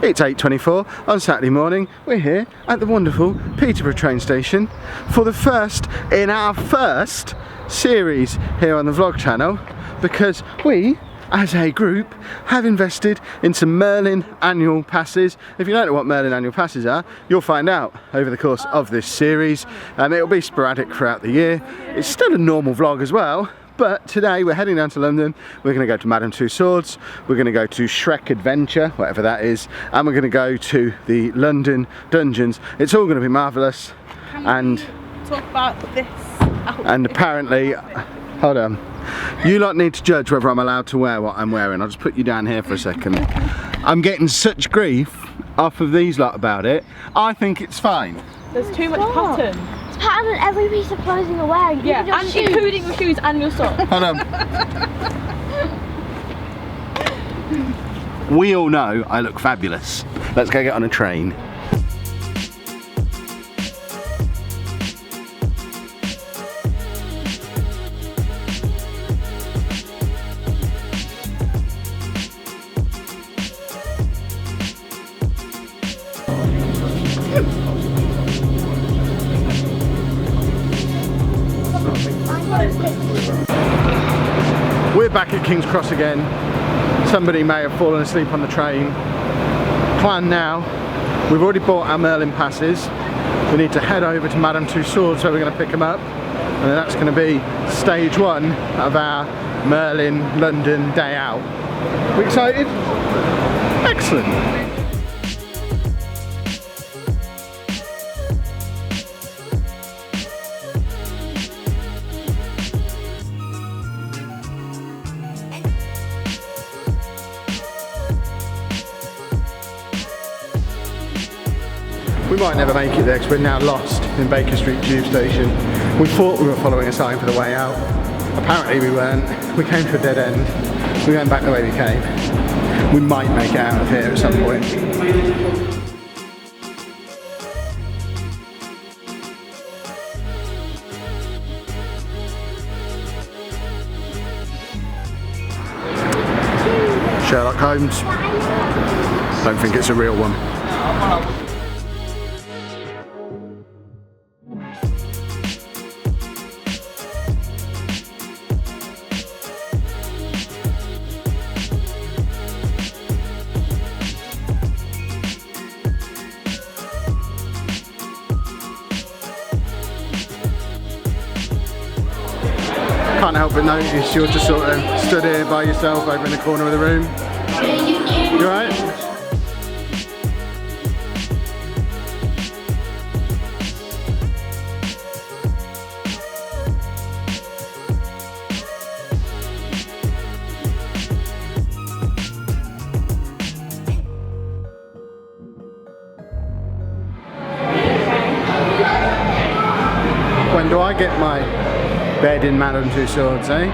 It's 8:24 on Saturday morning. We're here at the wonderful Peterborough train station for the first in our first series here on the vlog channel, because we as a group have invested in some Merlin annual passes. If you don't know what Merlin annual passes are, you'll find out over the course of this series. It'll be sporadic throughout the year. It's still a normal vlog as well, but today we're heading down to London. We're going to go to Madame Tussauds, we're going to go to Shrek Adventure, whatever that is, and we're going to go to the London dungeons. It's all going to be marvellous. And talk about this outfit. And apparently, hold on, you lot need to judge whether I'm allowed to wear what I'm wearing. I'll just put you down here for a second. I'm getting such grief off of these lot about it. I think it's fine. There's too much pattern. It's pattern on every piece of clothing you're wearing. Yeah, and shoes. Including your shoes and your socks. Hold on. We all know I look fabulous. Let's go get on a train. We're back at King's Cross again. Somebody may have fallen asleep on the train. Plan now, we've already bought our Merlin passes. We need to head over to Madame Tussauds where we're going to pick them up. And then that's going to be stage one of our Merlin London day out. We excited? Excellent. We might never make it there because we're now lost in Baker Street Tube Station. We thought we were following a sign for the way out. Apparently we weren't. We came to a dead end. We're going back the way we came. We might make it out of here at some point. Sherlock Holmes. Don't think it's a real one. Can't help but notice you're just sort of stood here by yourself over in the corner of the room. You alright? When do I get my bed in Madame Tussauds, eh?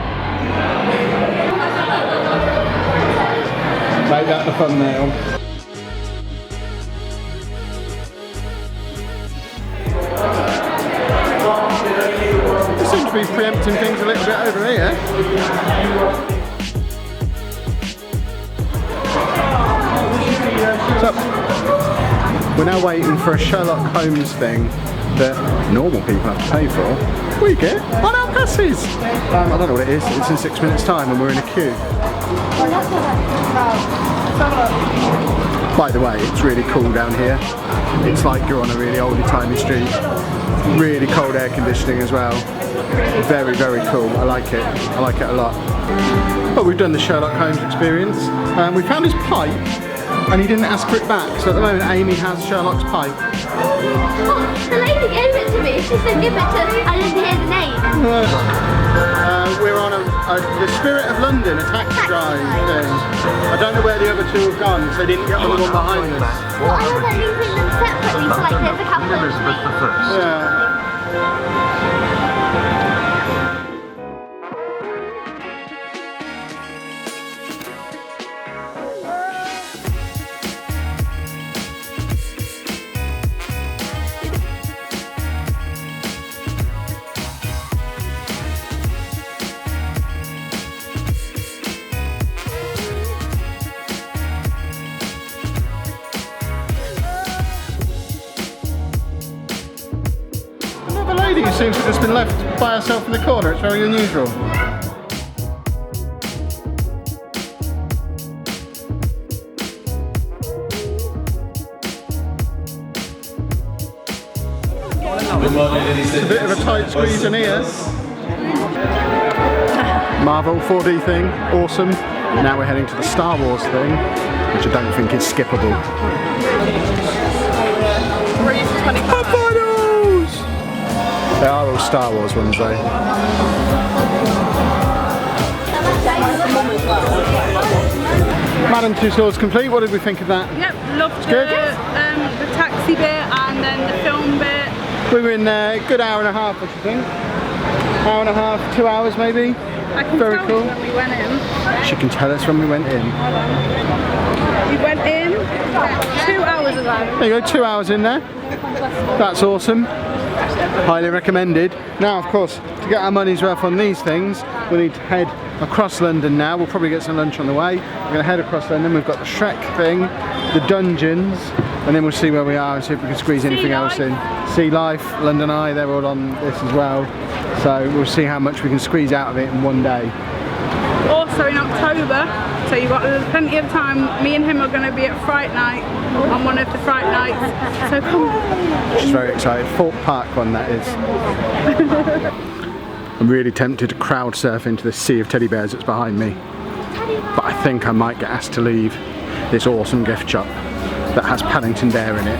Make that the thumbnail. They seem to be preempting things a little bit over here. What's up? We're now waiting for a Sherlock Holmes thing that normal people have to pay for. We get on our passes. I don't know what it is. It's in 6 minutes time and we're in a queue. By the way, it's really cool down here. It's like you're on a really oldie-timey street. Really cold air conditioning as well. Very, very cool. I like it. I like it a lot. But we've done the Sherlock Holmes experience. We found his pipe and he didn't ask for it back. So at the moment Amy has Sherlock's pipe. Oh, the lady gave it to me. She said give it to, I didn't hear the name. We're on the Spirit of London, a taxi drive thing. I don't know where the other two have gone, so they didn't get on the one behind us. Well, I know they're leaving them separately, so like there's a couple of things. Yeah. lady who seems to have just been left by herself in the corner. It's very unusual. It's a bit of a tight squeeze in here. Marvel 4D thing, awesome. Now we're heading to the Star Wars thing, which I don't think is skippable. Finals! They are all Star Wars ones though. Madame Tussauds complete. What did we think of that? Yep, loved Good? the taxi bit and then the film bit. We were in a good hour and a half, I should think. Hour and a half, 2 hours maybe. I can Very tell cool. you when we went in. She can tell us when we went in. Hold on. We went in 2 hours ago. There you go, 2 hours in there. That's awesome. Highly recommended. Now, of course, to get our money's worth on these things, we need to head across London now. We'll probably get some lunch on the way. We're going to head across London. We've got the Shrek thing, the dungeons, and then we'll see where we are and see if we can squeeze anything else in. Sea Life, London Eye, they're all on this as well. So we'll see how much we can squeeze out of it in one day. Also in October, so you've got plenty of time. Me and him are going to be at Fright Night on one of the Fright Nights. So come on. She's very excited. Fort Park one, that is. I'm really tempted to crowd surf into the sea of teddy bears that's behind me. But I think I might get asked to leave this awesome gift shop that has Paddington Bear in it.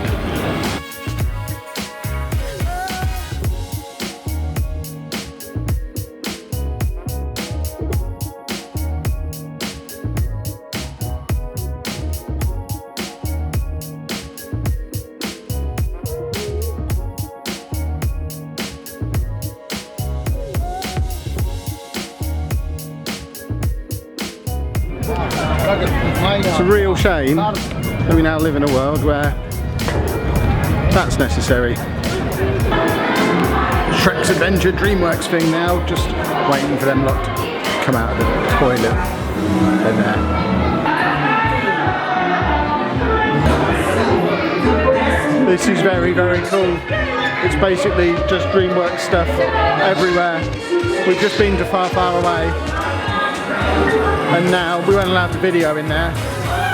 It's a real shame that we now live in a world where that's necessary. Shrek's Adventure DreamWorks thing now, just waiting for them lot to come out of the toilet in there. This is very, very cool. It's basically just DreamWorks stuff everywhere. We've just been to Far, Far Away. And now, we weren't allowed to video in there,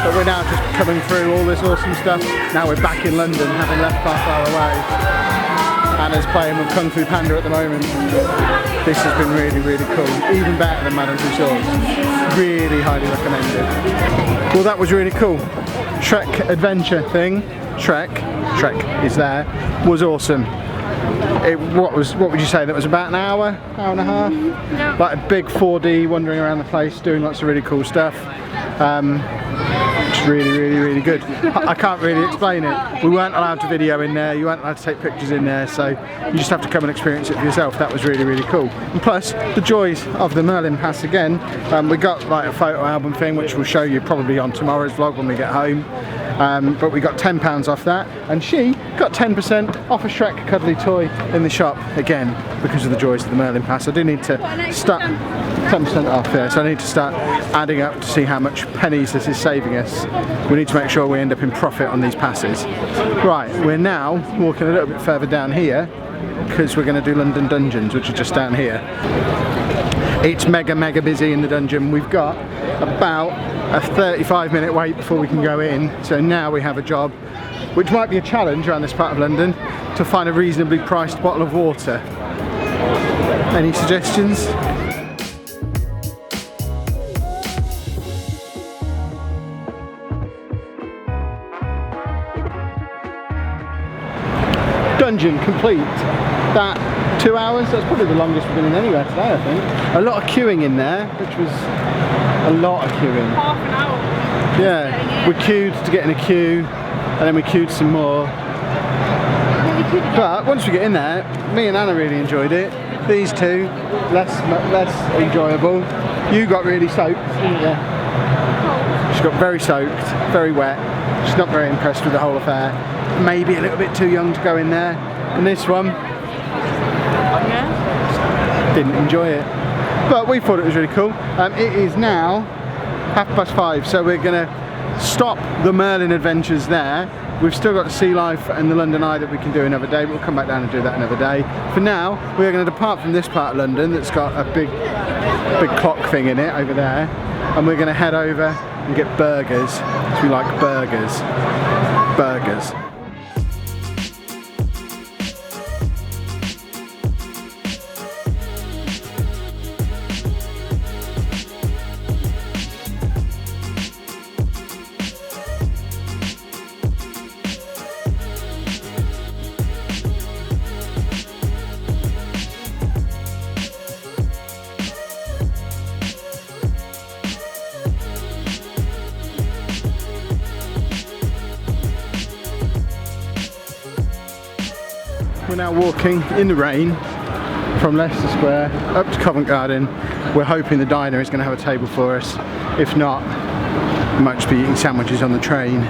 but we're now just coming through all this awesome stuff. Now we're back in London, having left Far, Far Away. Anna's playing with Kung Fu Panda at the moment. This has been really, really cool. Even better than Madame Tussauds. Really highly recommended. Well, that was really cool. Shrek Adventure thing, Shrek is there, was awesome. What would you say, that was about an hour and a half? Yeah. Like a big 4D wandering around the place, doing lots of really cool stuff. It's really, really, really good. I can't really explain it. We weren't allowed to video in there, you weren't allowed to take pictures in there, so you just have to come and experience it for yourself. That was really, really cool. And plus, the joys of the Merlin Pass again. We got like a photo album thing, which we'll show you probably on tomorrow's vlog when we get home. But we got £10 off that, and she got 10% off a Shrek cuddly toy in the shop again because of the joys of the Merlin Pass. I do need to start 10% off there, so I need to start adding up to see how much pennies this is saving us. We need to make sure we end up in profit on these passes. Right, we're now walking a little bit further down here because we're going to do London Dungeons, which is just down here. It's mega busy in the dungeon. We've got about a 35-minute wait before we can go in, so now we have a job, which might be a challenge around this part of London, to find a reasonably priced bottle of water. Any suggestions? Dungeon complete. That 2 hours, that's probably the longest we've been in anywhere today, I think. A lot of queuing in there, which was a lot of queuing. Half an hour. Yeah, we queued to get in a queue, and then we queued some more. But once we get in there, me and Anna really enjoyed it. These two, less enjoyable. You got really soaked, didn't you? She got very soaked, very wet. She's not very impressed with the whole affair. Maybe a little bit too young to go in there. And this one, didn't enjoy it. But we thought it was really cool. It is now 5:30, so we're gonna stop the Merlin adventures there. We've still got the sea life and the London Eye that we can do another day. We'll come back down and do that another day. For now, we are going to depart from this part of London that's got a big clock thing in it over there, and we're going to head over and get burgers, because we like burgers. Burgers. We're now walking in the rain from Leicester Square up to Covent Garden. We're hoping the diner is going to have a table for us. If not, we might just be eating sandwiches on the train.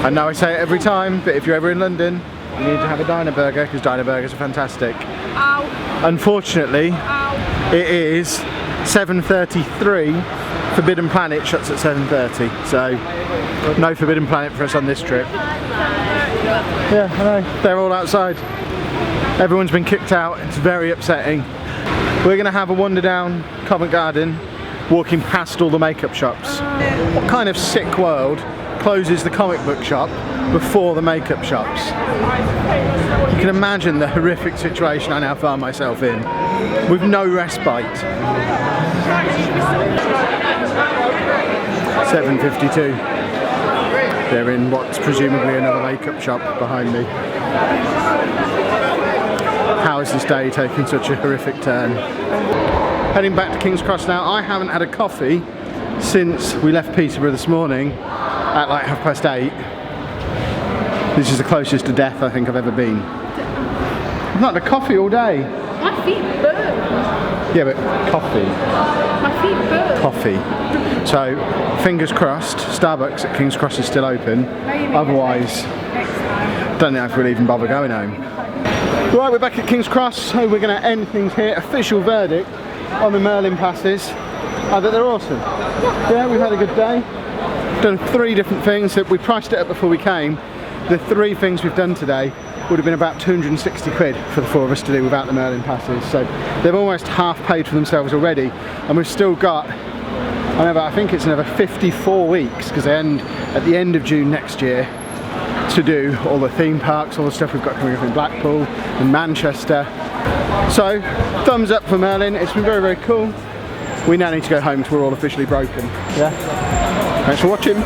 I know I say it every time, but if you're ever in London, you need to have a diner burger, because diner burgers are fantastic. Ow. Unfortunately, Ow. it is 7:33. Forbidden Planet shuts at 7:30, so no Forbidden Planet for us on this trip. Yeah, I know, they're all outside. Everyone's been kicked out, it's very upsetting. We're going to have a wander down Covent Garden, walking past all the makeup shops. What kind of sick world closes the comic book shop before the makeup shops? You can imagine the horrific situation I now find myself in, with no respite. 7:52. They're in what's presumably another makeup shop behind me. How has this day taken such a horrific turn? Heading back to King's Cross now. I haven't had a coffee since we left Peterborough this morning at like 8:30. This is the closest to death I think I've ever been. I've not had a coffee all day. My feet burn. Yeah, but coffee. My feet burn. Coffee. So, fingers crossed, Starbucks at King's Cross is still open. Otherwise, don't think we'll even bother going home. Right, we're back at King's Cross, so we're going to end things here. Official verdict on the Merlin passes. I think they're awesome. Yeah, we've had a good day. Done 3 different things. We priced it up before we came. The 3 things we've done today would have been about 260 quid for the 4 of us to do without the Merlin passes. So they've almost half paid for themselves already, and we've still got, I think it's another 54 weeks, because they end at the end of June next year, to do all the theme parks, all the stuff we've got coming up in Blackpool and Manchester. So, thumbs up for Merlin. It's been very, very cool. We now need to go home because we're all officially broken. Yeah? Thanks for watching.